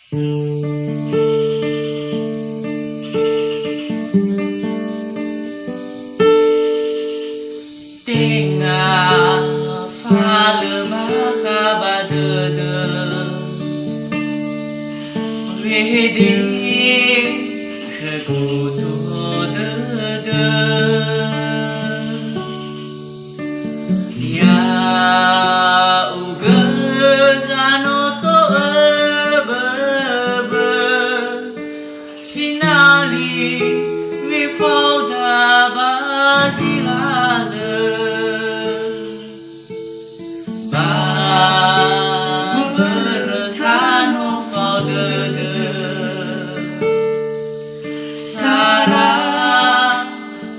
Tengah fale maka badede Wede kekutu dede Ya ugezano to ebebe Sinali wifauda bazilade Bertano faudede Sara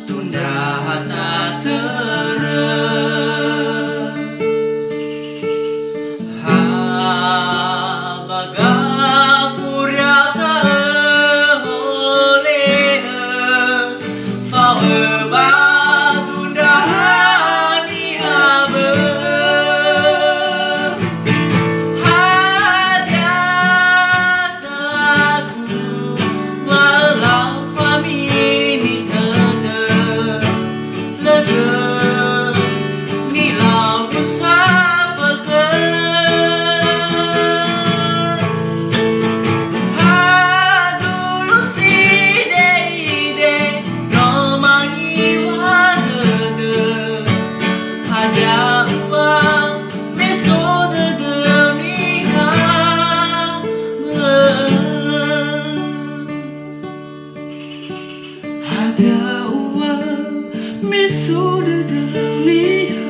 tunda hata tere Habaga furiata oleh Faeba tunda ni abe Ada uang mesudah terlihat